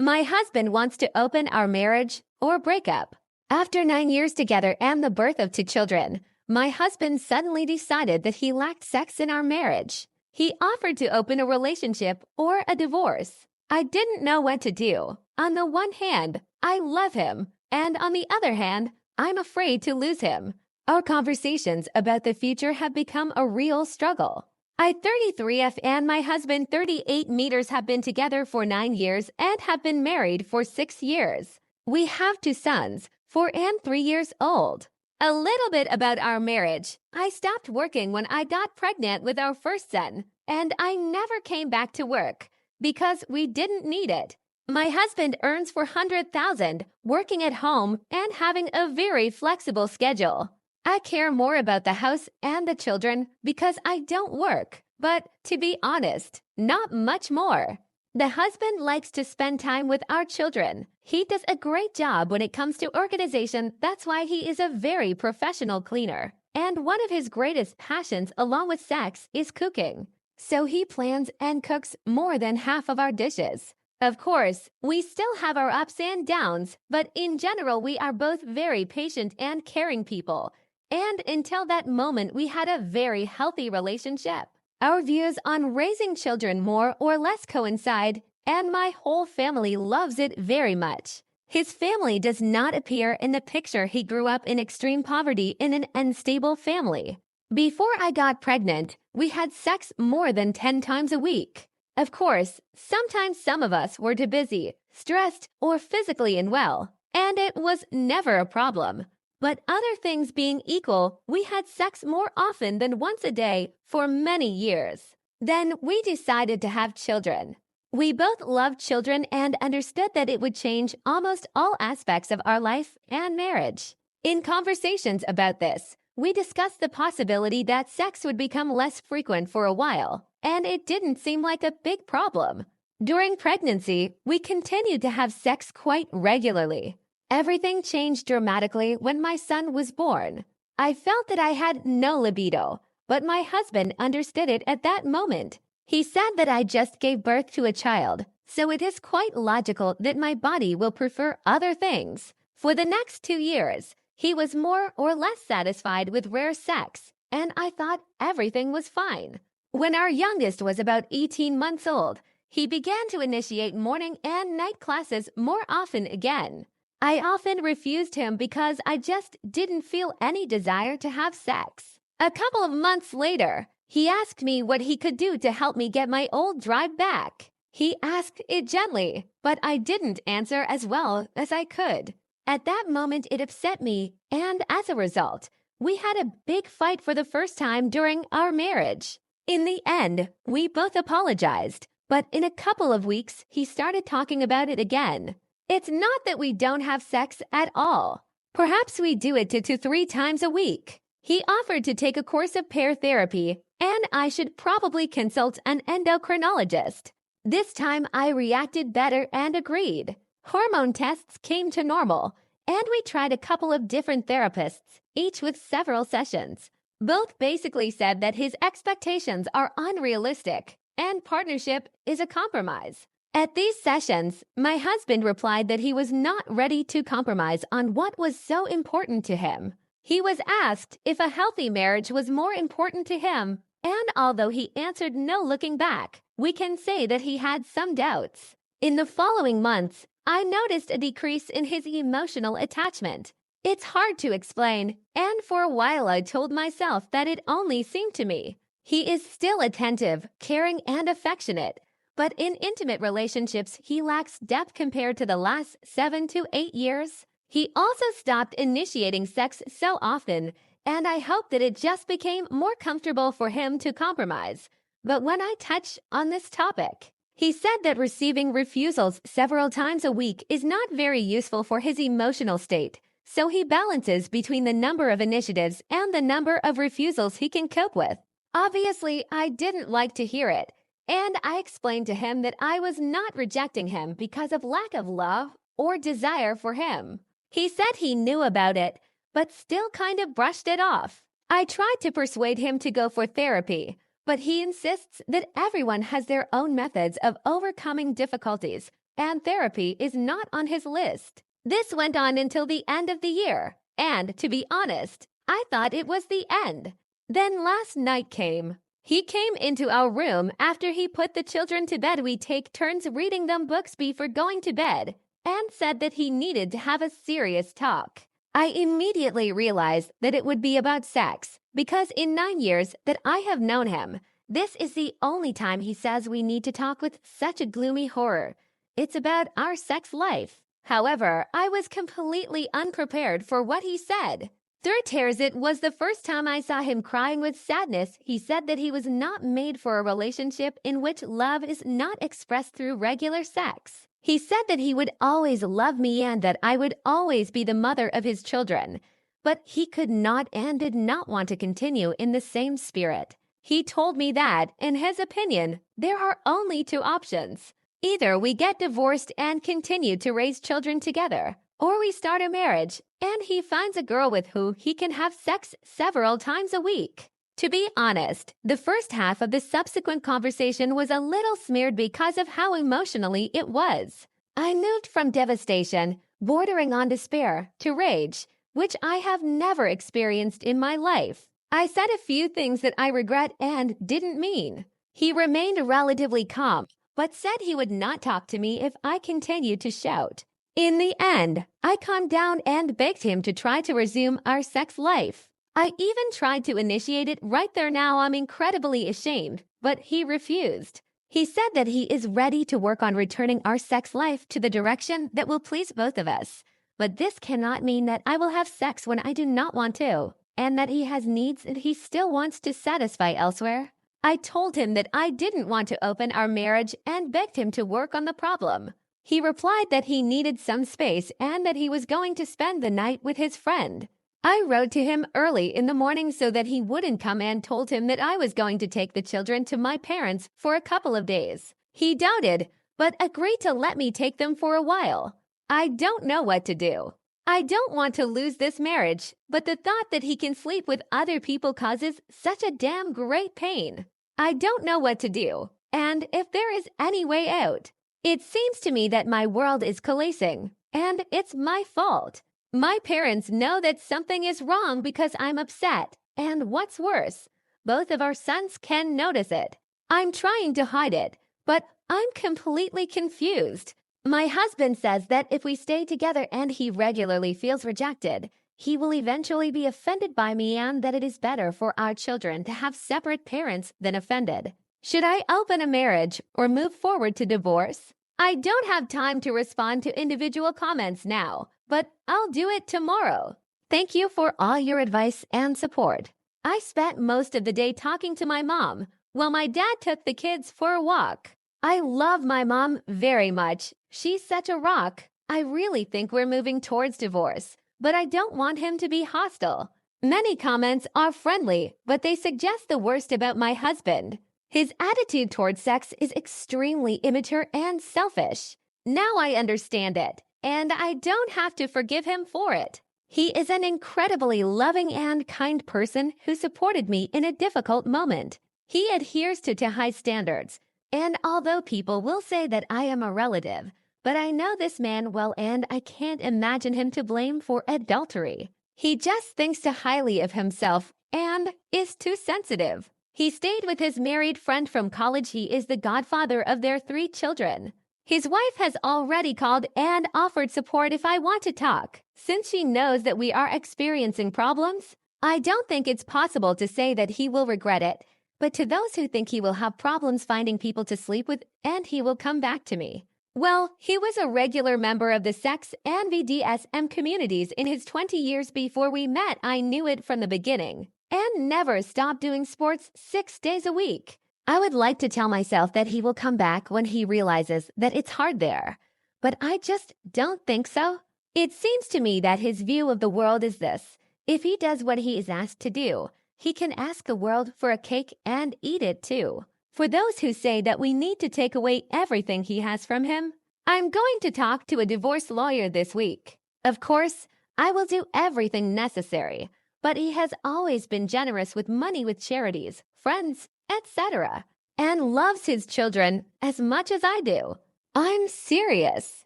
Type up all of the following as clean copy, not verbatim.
My husband wants to open our marriage or break up. After 9 years together and the birth of 2 children, my husband suddenly decided that he lacked sex in our marriage. He offered to open a relationship or a divorce. I didn't know what to do. On the one hand, I love him, and on the other hand, I'm afraid to lose him. Our conversations about the future have become a real struggle. I 33F and my husband 38 meters have been together for 9 years and have been married for 6 years. We have 2 sons, 4 and 3 years old. A little bit about our marriage. I stopped working when I got pregnant with our first son, and I never came back to work because we didn't need it. My husband earns $400,000, working at home and having a very flexible schedule. I care more about the house and the children because I don't work, but to be honest, not much more. The husband likes to spend time with our children. He does a great job when it comes to organization. That's why he is a very professional cleaner. And one of his greatest passions, along with sex, is cooking. So he plans and cooks more than half of our dishes. Of course, we still have our ups and downs, but in general, we are both very patient and caring people. And until that moment, we had a very healthy relationship. Our views on raising children more or less coincide, and my whole family loves it very much. His family does not appear in the picture. He grew up in extreme poverty in an unstable family. Before I got pregnant, we had sex more than 10 times a week. Of course, sometimes some of us were too busy, stressed, or physically unwell, and it was never a problem. But other things being equal, we had sex more often than once a day for many years. Then we decided to have children. We both loved children and understood that it would change almost all aspects of our life and marriage. In conversations about this, we discussed the possibility that sex would become less frequent for a while, and it didn't seem like a big problem. During pregnancy, we continued to have sex quite regularly. Everything changed dramatically when my son was born. I felt that I had no libido, but my husband understood it at that moment. He said that I just gave birth to a child, so it is quite logical that my body will prefer other things. For the next 2 years, he was more or less satisfied with rare sex, and I thought everything was fine. When our youngest was about 18 months old, he began to initiate morning and night classes more often again. I often refused him because I just didn't feel any desire to have sex. A couple of months later, he asked me what he could do to help me get my old drive back. He asked it gently, but I didn't answer as well as I could. At that moment, it upset me, and as a result, we had a big fight for the first time during our marriage. In the end, we both apologized, but in a couple of weeks, he started talking about it again. It's not that we don't have sex at all. Perhaps we do it 2 to 3 times a week. He offered to take a course of pair therapy, and I should probably consult an endocrinologist. This time I reacted better and agreed. Hormone tests came to normal, and we tried a couple of different therapists, each with several sessions. Both basically said that his expectations are unrealistic, and partnership is a compromise. At these sessions, my husband replied that he was not ready to compromise on what was so important to him. He was asked if a healthy marriage was more important to him, and although he answered no looking back, we can say that he had some doubts. In the following months, I noticed a decrease in his emotional attachment. It's hard to explain, and for a while I told myself that it only seemed to me. He is still attentive, caring, and affectionate. But in intimate relationships, he lacks depth compared to the last 7 to 8 years. He also stopped initiating sex so often, and I hope that it just became more comfortable for him to compromise. But when I touch on this topic, he said that receiving refusals several times a week is not very useful for his emotional state, so he balances between the number of initiatives and the number of refusals he can cope with. Obviously, I didn't like to hear it. And I explained to him that I was not rejecting him because of lack of love or desire for him. He said he knew about it, but still kind of brushed it off. I tried to persuade him to go for therapy, but he insists that everyone has their own methods of overcoming difficulties, and therapy is not on his list. This went on until the end of the year, and to be honest, I thought it was the end. Then last night came. He came into our room after he put the children to bed. We take turns reading them books before going to bed, and said that he needed to have a serious talk. I immediately realized that it would be about sex, because in 9 years that I have known him, this is the only time he says we need to talk with such a gloomy horror. It's about our sex life. However, I was completely unprepared for what he said. Through tears, it was the first time I saw him crying with sadness. He said that he was not made for a relationship in which love is not expressed through regular sex. He said that he would always love me and that I would always be the mother of his children. But he could not and did not want to continue in the same spirit. He told me that, in his opinion, there are only two options. Either we get divorced and continue to raise children together, or we start a marriage and he finds a girl with who he can have sex several times a week. To be honest, the first half of the subsequent conversation was a little smeared because of how emotionally it was. I moved from devastation, bordering on despair, to rage, which I have never experienced in my life. I said a few things that I regret and didn't mean. He remained relatively calm, but said he would not talk to me if I continued to shout. In the end, I calmed down and begged him to try to resume our sex life. I even tried to initiate it right there. Now I'm incredibly ashamed, but he refused. He said that he is ready to work on returning our sex life to the direction that will please both of us. But this cannot mean that I will have sex when I do not want to, and that he has needs that he still wants to satisfy elsewhere. I told him that I didn't want to open our marriage and begged him to work on the problem. He replied that he needed some space and that he was going to spend the night with his friend. I wrote to him early in the morning so that he wouldn't come and told him that I was going to take the children to my parents for a couple of days. He doubted, but agreed to let me take them for a while. I don't know what to do. I don't want to lose this marriage, but the thought that he can sleep with other people causes such a damn great pain. I don't know what to do, and if there is any way out. It seems to me that my world is collapsing, and it's my fault. My parents know that something is wrong because I'm upset, and what's worse, both of our sons can notice it. I'm trying to hide it, but I'm completely confused. My husband says that if we stay together and he regularly feels rejected, he will eventually be offended by me and that it is better for our children to have separate parents than offended. Should I open a marriage or move forward to divorce? I don't have time to respond to individual comments now, but I'll do it tomorrow. Thank you for all your advice and support. I spent most of the day talking to my mom while my dad took the kids for a walk. I love my mom very much. She's such a rock. I really think we're moving towards divorce, but I don't want him to be hostile. Many comments are friendly, but they suggest the worst about my husband. His attitude towards sex is extremely immature and selfish. Now I understand it, and I don't have to forgive him for it. He is an incredibly loving and kind person who supported me in a difficult moment. He adheres to high standards, and although people will say that I am a relative, but I know this man well and I can't imagine him to blame for adultery. He just thinks too highly of himself and is too sensitive. He stayed with his married friend from college. He is the godfather of their 3 children. His wife has already called and offered support if I want to talk. Since she knows that we are experiencing problems, I don't think it's possible to say that he will regret it. But to those who think he will have problems finding people to sleep with and he will come back to me. Well, he was a regular member of the sex and BDSM communities in his 20 years before we met. I knew it from the beginning and never stopped doing sports 6 days a week. I would like to tell myself that he will come back when he realizes that it's hard there, but I just don't think so. It seems to me that his view of the world is this: if he does what he is asked to do, he can ask the world for a cake and eat it too. For those who say that we need to take away everything he has from him, I'm going to talk to a divorce lawyer this week. Of course, I will do everything necessary, but he has always been generous with money with charities, friends, etc., and loves his children as much as I do. I'm serious.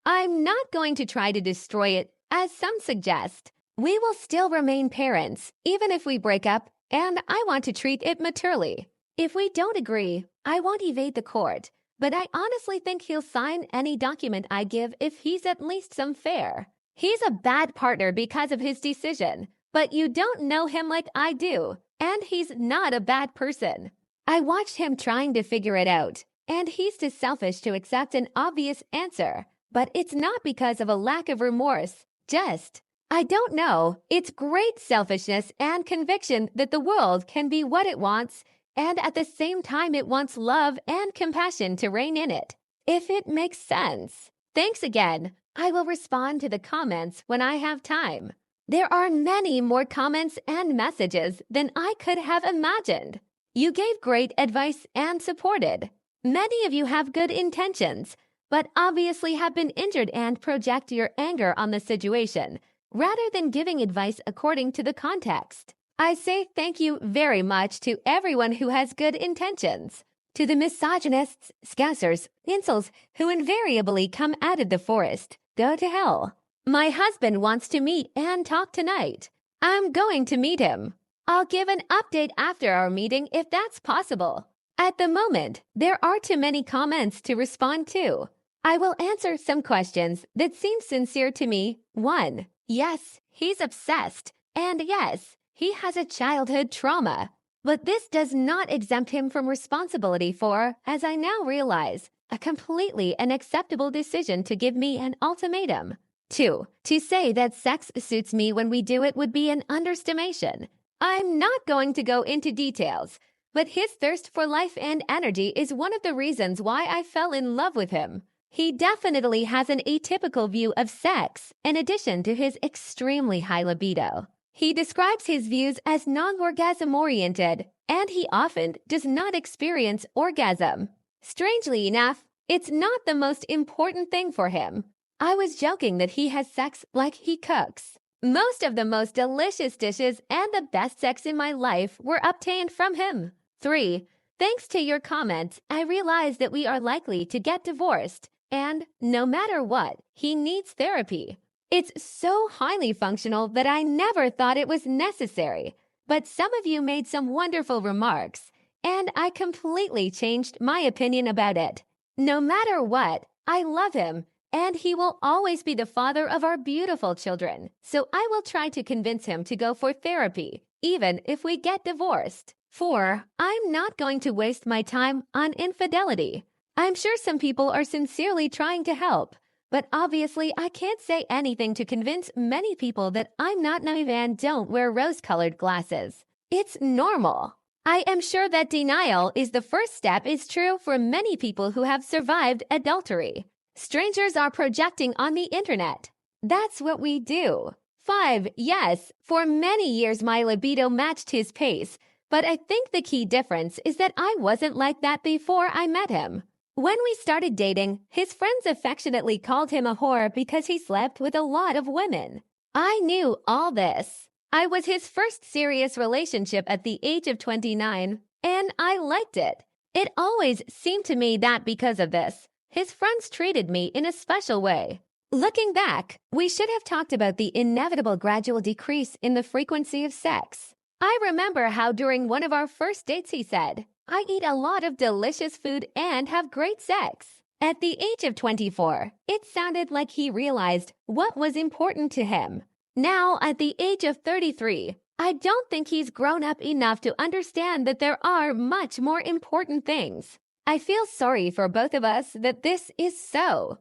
I'm not going to try to destroy it, as some suggest. We will still remain parents, even if we break up, and I want to treat it maturely. If we don't agree, I won't evade the court, but I honestly think he'll sign any document I give if he's at least some fair. He's a bad partner because of his decision, but you don't know him like I do, and he's not a bad person. I watched him trying to figure it out, and he's too selfish to accept an obvious answer. But it's not because of a lack of remorse, just, I don't know, it's great selfishness and conviction that the world can be what it wants, and at the same time it wants love and compassion to reign in it. If it makes sense. Thanks again. I will respond to the comments when I have time. There are many more comments and messages than I could have imagined. You gave great advice and supported. Many of you have good intentions, but obviously have been injured and project your anger on the situation, rather than giving advice according to the context. I say thank you very much to everyone who has good intentions. To the misogynists, scousers, incels who invariably come out of the forest, go to hell. My husband wants to meet and talk tonight. I'm going to meet him. I'll give an update after our meeting if that's possible. At the moment, there are too many comments to respond to. I will answer some questions that seem sincere to me. 1. Yes, he's obsessed. And yes, he has a childhood trauma. But this does not exempt him from responsibility for, as I now realize, a completely unacceptable decision to give me an ultimatum. 2. To say that sex suits me when we do it would be an underestimation. I'm not going to go into details, but his thirst for life and energy is one of the reasons why I fell in love with him. He definitely has an atypical view of sex, in addition to his extremely high libido. He describes his views as non-orgasm-oriented, and he often does not experience orgasm. Strangely enough, it's not the most important thing for him. I was joking that he has sex like he cooks. Most of the most delicious dishes and the best sex in my life were obtained from him. 3. Thanks to your comments, I realized that we are likely to get divorced, and no matter what, he needs therapy. It's so highly functional that I never thought it was necessary, but some of you made some wonderful remarks, and I completely changed my opinion about it. No matter what, I love him, and he will always be the father of our beautiful children, so I will try to convince him to go for therapy, even if we get divorced. 4. I'm not going to waste my time on infidelity. I'm sure some people are sincerely trying to help, but obviously I can't say anything to convince many people that I'm not naive and don't wear rose-colored glasses. It's normal. I am sure that denial is the first step is true for many people who have survived adultery. Strangers are projecting on the internet. That's what we do. 5. Yes, for many years my libido matched his pace, but I think the key difference is that I wasn't like that before I met him. When we started dating, his friends affectionately called him a whore because he slept with a lot of women. I knew all this. I was his first serious relationship at the age of 29, and I liked it. It always seemed to me that because of this, his friends treated me in a special way. Looking back, we should have talked about the inevitable gradual decrease in the frequency of sex. I remember how during one of our first dates he said, I eat a lot of delicious food and have great sex. At the age of 24, it sounded like he realized what was important to him. Now, at the age of 33, I don't think he's grown up enough to understand that there are much more important things. I feel sorry for both of us that this is so.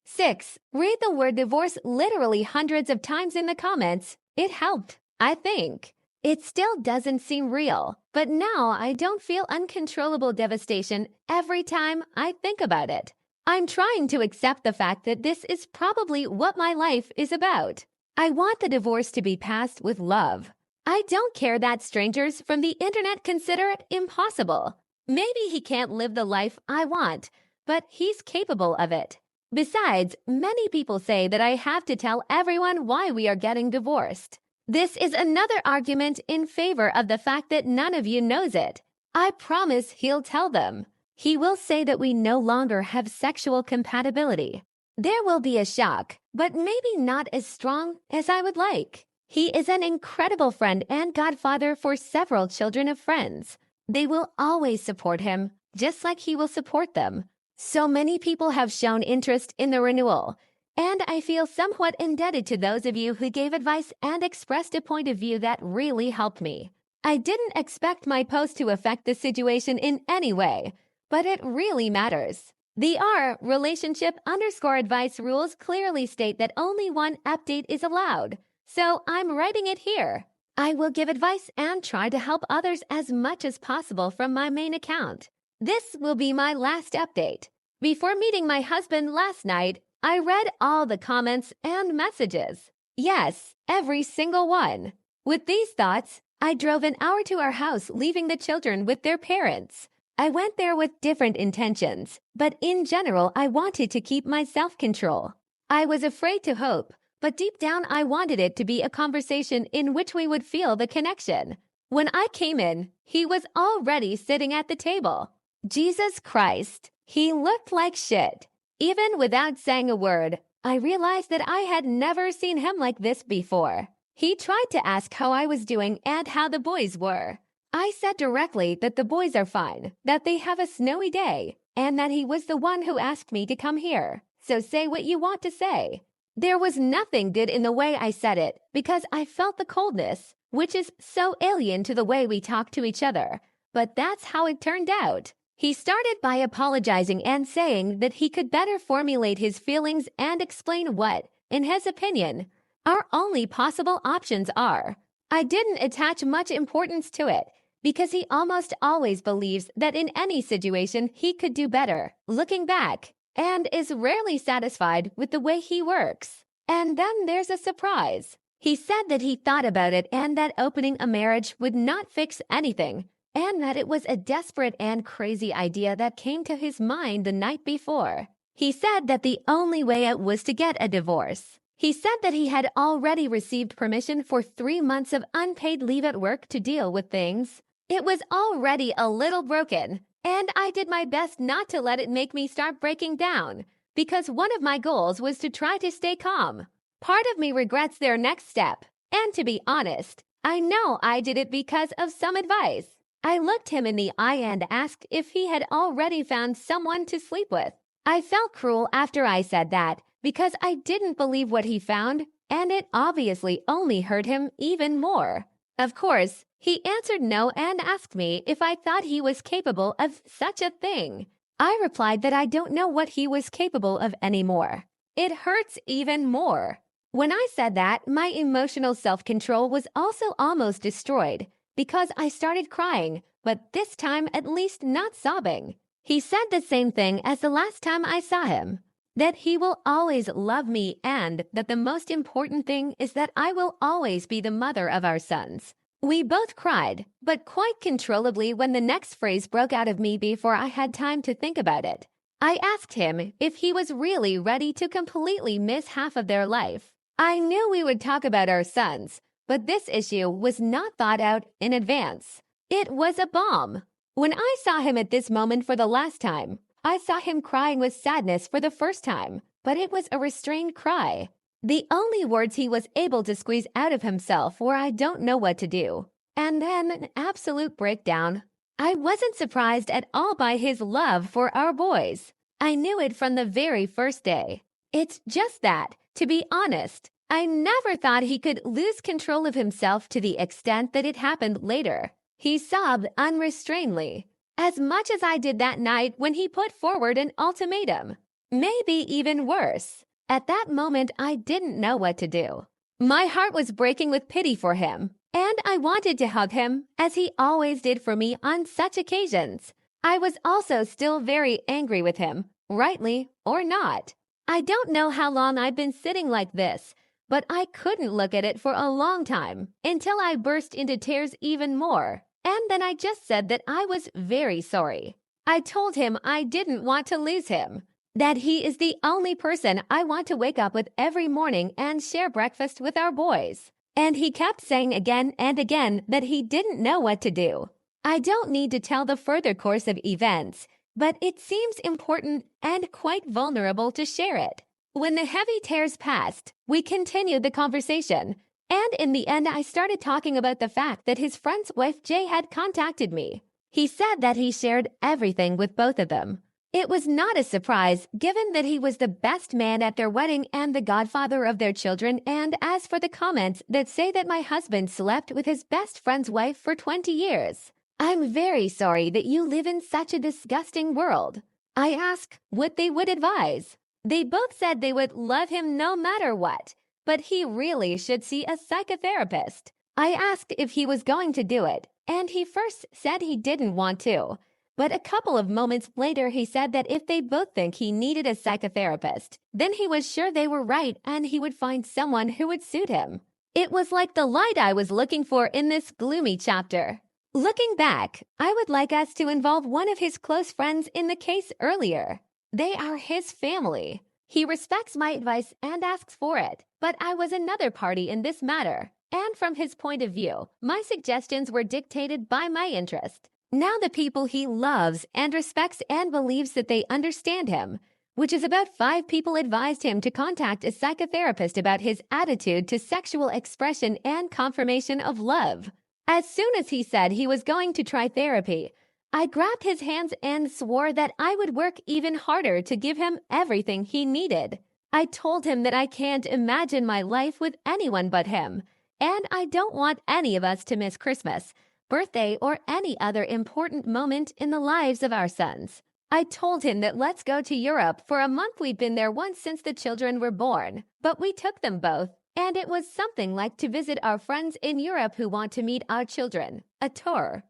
6. Read the word divorce literally hundreds of times in the comments. It helped, I think. It still doesn't seem real, but now I don't feel uncontrollable devastation every time I think about it. I'm trying to accept the fact that this is probably what my life is about. I want the divorce to be passed with love. I don't care that strangers from the internet consider it impossible. Maybe he can't live the life I want, but he's capable of it. Besides, many people say that I have to tell everyone why we are getting divorced. This is another argument in favor of the fact that none of you knows it. I promise he'll tell them. he will say that we no longer have sexual compatibility. There will be a shock, but maybe not as strong as I would like. He is an incredible friend and godfather for several children of friends. They will always support him, just like he will support them. So many people have shown interest in the renewal, and I feel somewhat indebted to those of you who gave advice and expressed a point of view that really helped me. I didn't expect my post to affect the situation in any way, but it really matters. The relationship_advice rules clearly state that only one update is allowed, so I'm writing it here. I will give advice and try to help others as much as possible from my main account. This will be my last update. Before meeting my husband last night, I read all the comments and messages. Yes, every single one. With these thoughts, I drove an hour to our house, leaving the children with their parents. I went there with different intentions, but in general, I wanted to keep my self-control. I was afraid to hope, but deep down I wanted it to be a conversation in which we would feel the connection. When I came in, he was already sitting at the table. Jesus Christ, he looked like shit. Even without saying a word, I realized that I had never seen him like this before. He tried to ask how I was doing and how the boys were. I said directly that the boys are fine, that they have a snowy day, and that he was the one who asked me to come here. So say what you want to say. There was nothing good in the way I said it because I felt the coldness, which is so alien to the way we talk to each other. But that's how it turned out. He started by apologizing and saying that he could better formulate his feelings and explain what, in his opinion, our only possible options are. I didn't attach much importance to it because he almost always believes that in any situation he could do better, looking back, and is rarely satisfied with the way he works. And then there's a surprise. He said that he thought about it and that opening a marriage would not fix anything, and that it was a desperate and crazy idea that came to his mind the night before. He said that the only way out was to get a divorce. He said that he had already received permission for 3 months of unpaid leave at work to deal with things. It was already a little broken, and I did my best not to let it make me start breaking down, because one of my goals was to try to stay calm. Part of me regrets their next step, and to be honest, I know I did it because of some advice. I looked him in the eye and asked if he had already found someone to sleep with. I felt cruel after I said that, because I didn't believe what he found, and it obviously only hurt him even more. Of course, he answered no and asked me if I thought he was capable of such a thing. I replied that I don't know what he was capable of anymore. It hurts even more. When I said that, my emotional self-control was also almost destroyed because I started crying, but this time at least not sobbing. He said the same thing as the last time I saw him, that he will always love me and that the most important thing is that I will always be the mother of our sons. We both cried, but quite controllably when the next phrase broke out of me before I had time to think about it. I asked him if he was really ready to completely miss half of their life. I knew we would talk about our sons, but this issue was not thought out in advance. It was a bomb. When I saw him at this moment for the last time, I saw him crying with sadness for the first time, but it was a restrained cry. The only words he was able to squeeze out of himself were "I don't know what to do," and then an absolute breakdown. I wasn't surprised at all by his love for our boys. I knew it from the very first day. It's just that, to be honest, I never thought he could lose control of himself to the extent that it happened later. He sobbed unrestrainedly, as much as I did that night when he put forward an ultimatum. Maybe even worse. At that moment, I didn't know what to do. My heart was breaking with pity for him, and I wanted to hug him, as he always did for me on such occasions. I was also still very angry with him, rightly or not. I don't know how long I'd been sitting like this, but I couldn't look at it for a long time, until I burst into tears even more, and then I just said that I was very sorry. I told him I didn't want to lose him, that he is the only person I want to wake up with every morning and share breakfast with our boys. And he kept saying again and again that he didn't know what to do. I don't need to tell the further course of events, but it seems important and quite vulnerable to share it. When the heavy tears passed, we continued the conversation, and in the end I started talking about the fact that his friend's wife Jay had contacted me. He said that he shared everything with both of them. It was not a surprise, given that he was the best man at their wedding and the godfather of their children, and as for the comments that say that my husband slept with his best friend's wife for 20 years, I'm very sorry that you live in such a disgusting world. I asked what they would advise. They both said they would love him no matter what, but he really should see a psychotherapist. I asked if he was going to do it, and he first said he didn't want to. But a couple of moments later, he said that if they both think he needed a psychotherapist, then he was sure they were right and he would find someone who would suit him. It was like the light I was looking for in this gloomy chapter. Looking back, I would like us to involve one of his close friends in the case earlier. They are his family. He respects my advice and asks for it, but I was another party in this matter. And from his point of view, my suggestions were dictated by my interest. Now the people he loves and respects and believes that they understand him, which is about 5 people, advised him to contact a psychotherapist about his attitude to sexual expression and confirmation of love. As soon as he said he was going to try therapy, I grabbed his hands and swore that I would work even harder to give him everything he needed. I told him that I can't imagine my life with anyone but him, and I don't want any of us to miss Christmas, birthday, or any other important moment in the lives of our sons. I told him that let's go to Europe for a month. We'd been there once since the children were born, but we took them both, and it was something like to visit our friends in Europe who want to meet our children. A tour. ...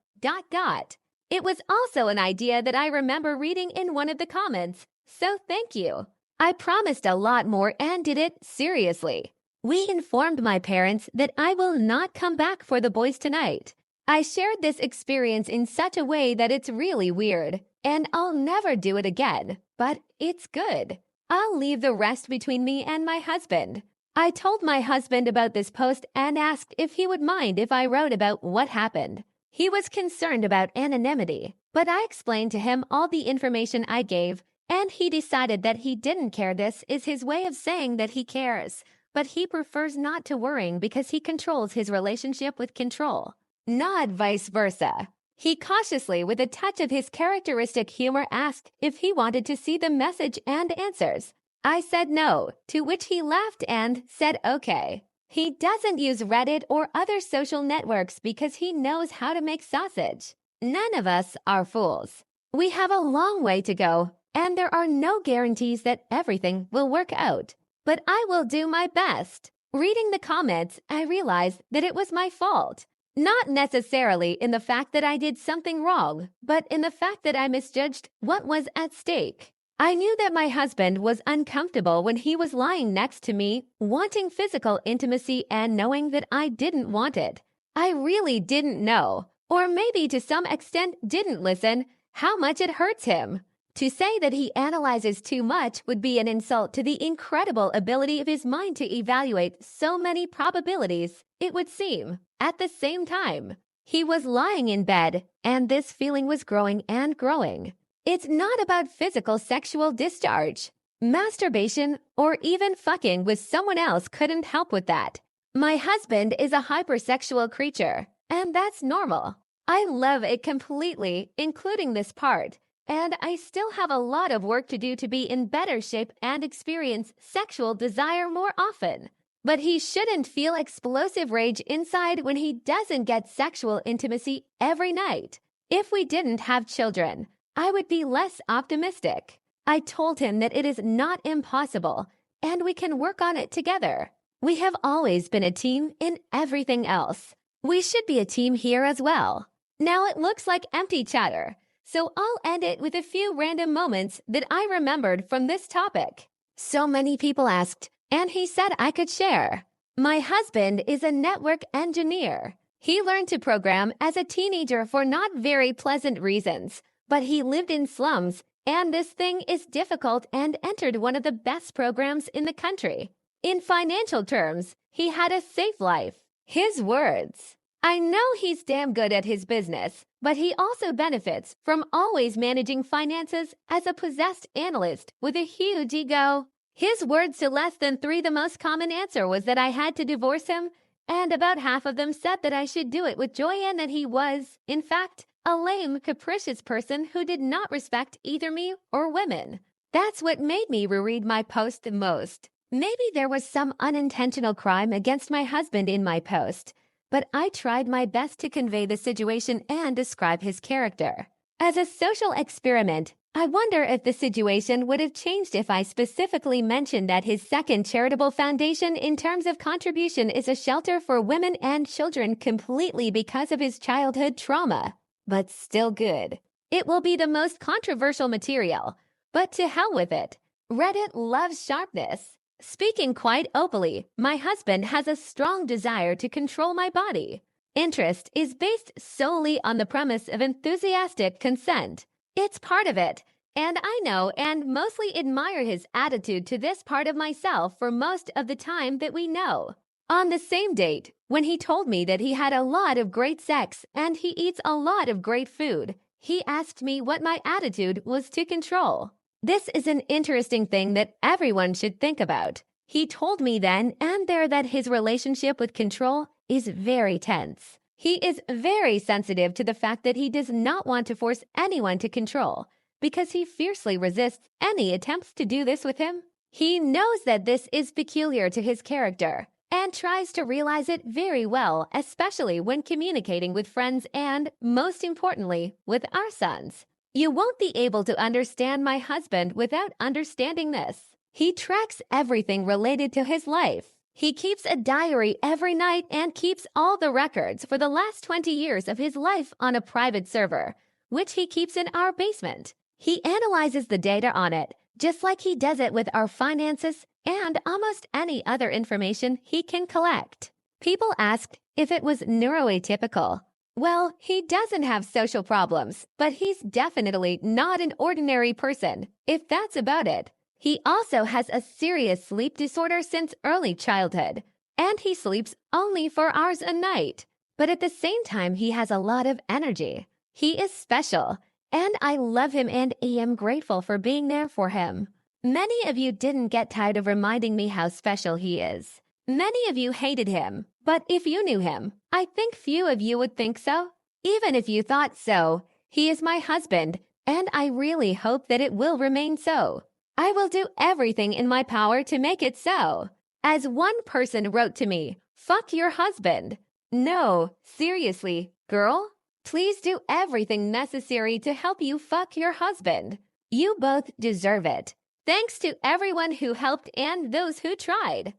It was also an idea that I remember reading in one of the comments, so thank you. I promised a lot more and did it seriously. We informed my parents that I will not come back for the boys tonight. I shared this experience in such a way that it's really weird, and I'll never do it again, but it's good. I'll leave the rest between me and my husband. I told my husband about this post and asked if he would mind if I wrote about what happened. He was concerned about anonymity, but I explained to him all the information I gave, and he decided that he didn't care. This is his way of saying that he cares, but he prefers not to worrying because he controls his relationship with control, not vice versa. He cautiously, with a touch of his characteristic humor, asked if he wanted to see the message and answers. I said no, to which he laughed and said okay. He doesn't use Reddit or other social networks because he knows how to make sausage. None of us are fools. We have a long way to go, and there are no guarantees that everything will work out. But I will do my best. Reading the comments, I realized that it was my fault. Not necessarily in the fact that I did something wrong, but in the fact that I misjudged what was at stake. I knew that my husband was uncomfortable when he was lying next to me, wanting physical intimacy and knowing that I didn't want it. I really didn't know, or maybe to some extent didn't listen, how much it hurts him. To say that he analyzes too much would be an insult to the incredible ability of his mind to evaluate so many probabilities, it would seem. At the same time, he was lying in bed, and this feeling was growing and growing. It's not about physical sexual discharge. Masturbation or even fucking with someone else couldn't help with that. My husband is a hypersexual creature, and that's normal. I love it completely, including this part, and I still have a lot of work to do to be in better shape and experience sexual desire more often. But he shouldn't feel explosive rage inside when he doesn't get sexual intimacy every night. If we didn't have children, I would be less optimistic. I told him that it is not impossible, and we can work on it together. We have always been a team in everything else. We should be a team here as well. Now it looks like empty chatter, so I'll end it with a few random moments that I remembered from this topic. So many people asked, and he said I could share. My husband is a network engineer. He learned to program as a teenager for not very pleasant reasons. But he lived in slums, and this thing is difficult, and entered one of the best programs in the country. In financial terms, he had a safe life. His words. I know he's damn good at his business, but he also benefits from always managing finances as a possessed analyst with a huge ego. His words to less than three, the most common answer was that I had to divorce him, and about half of them said that I should do it with joy and that he was, in fact, a lame, capricious person who did not respect either me or women. That's what made me reread my post the most. Maybe there was some unintentional crime against my husband in my post, but I tried my best to convey the situation and describe his character. As a social experiment, I wonder if the situation would have changed if I specifically mentioned that his second charitable foundation in terms of contribution is a shelter for women and children completely because of his childhood trauma. But still good. It will be the most controversial material, but to hell with it. Reddit loves sharpness. Speaking quite openly, my husband has a strong desire to control my body. Interest is based solely on the premise of enthusiastic consent. It's part of it, and I know and mostly admire his attitude to this part of myself for most of the time that we know. On the same date, when he told me that he had a lot of great sex and he eats a lot of great food, he asked me what my attitude was to control. This is an interesting thing that everyone should think about. He told me then and there that his relationship with control is very tense. He is very sensitive to the fact that he does not want to force anyone to control because he fiercely resists any attempts to do this with him. He knows that this is peculiar to his character and tries to realize it very well, especially when communicating with friends and, most importantly, with our sons. You won't be able to understand my husband without understanding this. He tracks everything related to his life. He keeps a diary every night and keeps all the records for the last 20 years of his life on a private server, which he keeps in our basement. He analyzes the data on it, just like he does it with our finances and almost any other information he can collect. People asked if it was neuroatypical. Well, he doesn't have social problems, but he's definitely not an ordinary person, if that's about it. He also has a serious sleep disorder since early childhood, and he sleeps only 4 hours a night. But at the same time, he has a lot of energy. He is special, and I love him and am grateful for being there for him. Many of you didn't get tired of reminding me how special he is. Many of you hated him, but if you knew him, I think few of you would think so. Even if you thought so, he is my husband, and I really hope that it will remain so. I will do everything in my power to make it so. As one person wrote to me, "Fuck your husband." No, seriously, girl, please do everything necessary to help you fuck your husband. You both deserve it. Thanks to everyone who helped and those who tried.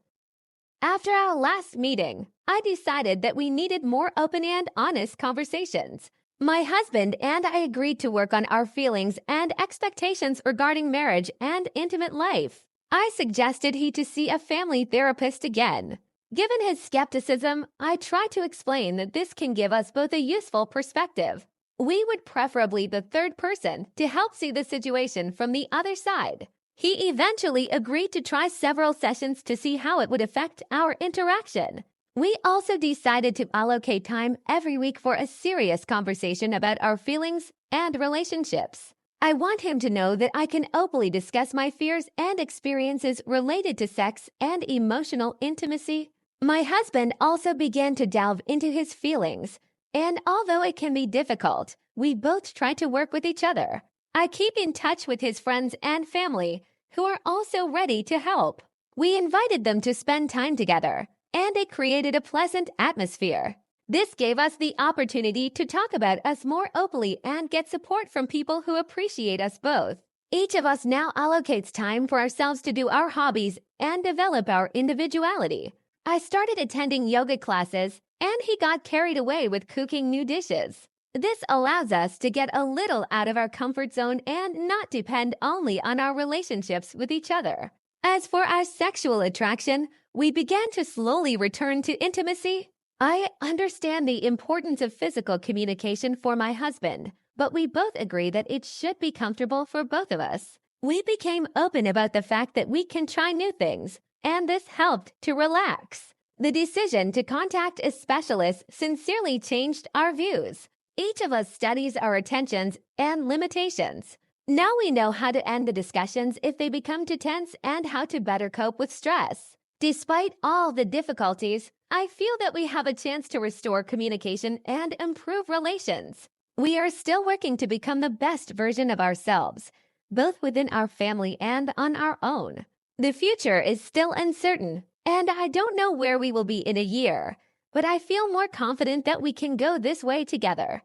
After our last meeting, I decided that we needed more open and honest conversations. My husband and I agreed to work on our feelings and expectations regarding marriage and intimate life. I suggested he to see a family therapist again. Given his skepticism, I tried to explain that this can give us both a useful perspective. We would preferably the third person to help see the situation from the other side. He eventually agreed to try several sessions to see how it would affect our interaction. We also decided to allocate time every week for a serious conversation about our feelings and relationships. I want him to know that I can openly discuss my fears and experiences related to sex and emotional intimacy. My husband also began to delve into his feelings, and although it can be difficult, we both try to work with each other. I keep in touch with his friends and family, who are also ready to help. We invited them to spend time together, and it created a pleasant atmosphere. This gave us the opportunity to talk about us more openly and get support from people who appreciate us both. Each of us now allocates time for ourselves to do our hobbies and develop our individuality. I started attending yoga classes, and he got carried away with cooking new dishes. This allows us to get a little out of our comfort zone and not depend only on our relationships with each other. As for our sexual attraction, we began to slowly return to intimacy. I understand the importance of physical communication for my husband, but we both agree that it should be comfortable for both of us. We became open about the fact that we can try new things, and this helped to relax. The decision to contact a specialist sincerely changed our views. Each of us studies our attentions and limitations. Now we know how to end the discussions if they become too tense and how to better cope with stress. Despite all the difficulties, I feel that we have a chance to restore communication and improve relations. We are still working to become the best version of ourselves, both within our family and on our own. The future is still uncertain, and I don't know where we will be in a year, but I feel more confident that we can go this way together.